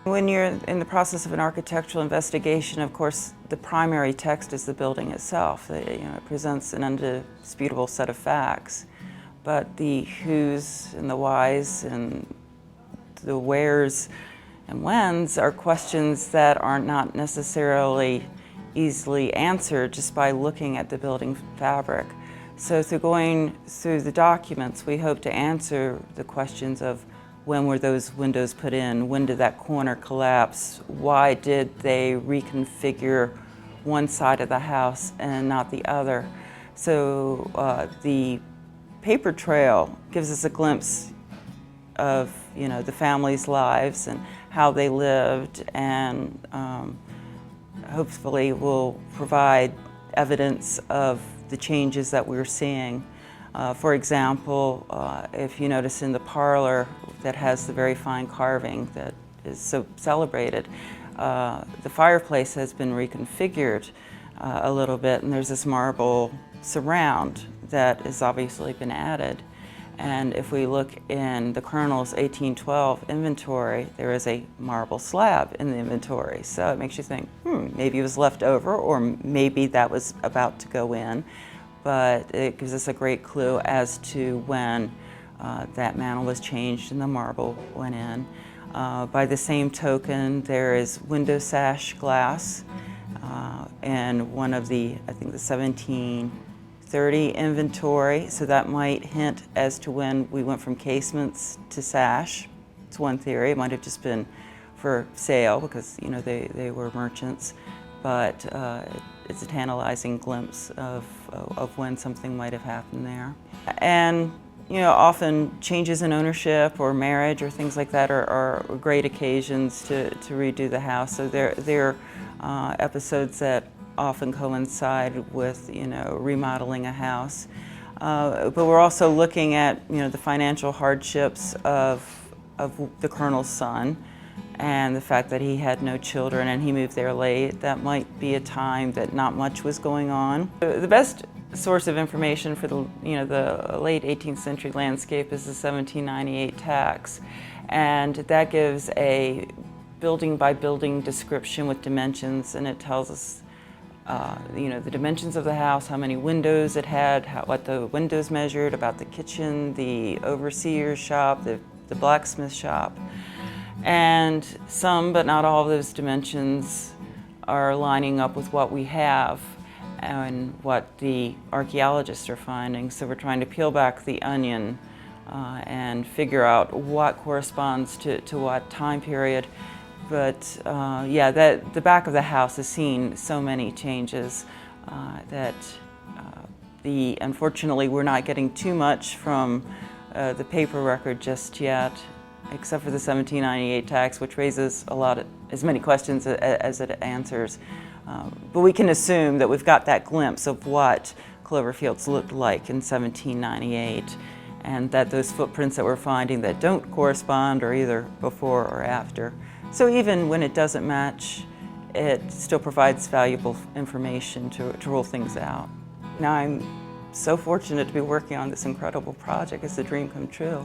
When you're in the process of an architectural investigation, of course, the primary text is the building itself. It presents an undisputable set of facts, but the whos and the whys and the wheres and whens are questions that are not necessarily easily answered just by looking at the building fabric. So through going through the documents, we hope to answer the questions of when were those windows put in, when did that corner collapse, why did they reconfigure one side of the house and not the other. So the paper trail gives us a glimpse of the family's lives and how they lived, and hopefully will provide evidence of the changes that we're seeing. For example, if you notice in the parlor that has the very fine carving that is so celebrated, the fireplace has been reconfigured a little bit, and there's this marble surround that has obviously been added. And if we look in the Colonel's 1812 inventory, there is a marble slab in the inventory. So it makes you think, maybe it was left over, or maybe that was about to go in. But it gives us a great clue as to when that mantel was changed and the marble went in. By the same token, there is window sash glass and one of the, I think the 1730 inventory, so that might hint as to when we went from casements to sash. It's one theory. It might have just been for sale because they were merchants, but it's a tantalizing glimpse of when something might have happened there. And often changes in ownership or marriage or things like that are great occasions to redo the house. So they're episodes that often coincide with remodeling a house. But we're also looking at the financial hardships of the Colonel's son, and the fact that he had no children and he moved there late. That might be a time that not much was going on. The best source of information for the late 18th century landscape is the 1798 tax, and that gives a building by building description with dimensions, and it tells us the dimensions of the house, how many windows it had, what the windows measured, about the kitchen, the overseer's shop, the blacksmith shop. And some, but not all of those dimensions are lining up with what we have and what the archaeologists are finding. So we're trying to peel back the onion and figure out what corresponds to what time period. But the back of the house has seen so many changes that unfortunately we're not getting too much from the paper record just yet, except for the 1798 tax, which raises as many questions as it answers. But we can assume that we've got that glimpse of what Cloverfields looked like in 1798, and that those footprints that we're finding that don't correspond are either before or after. So even when it doesn't match, it still provides valuable information to rule things out. Now I'm so fortunate to be working on this incredible project. It's a dream come true,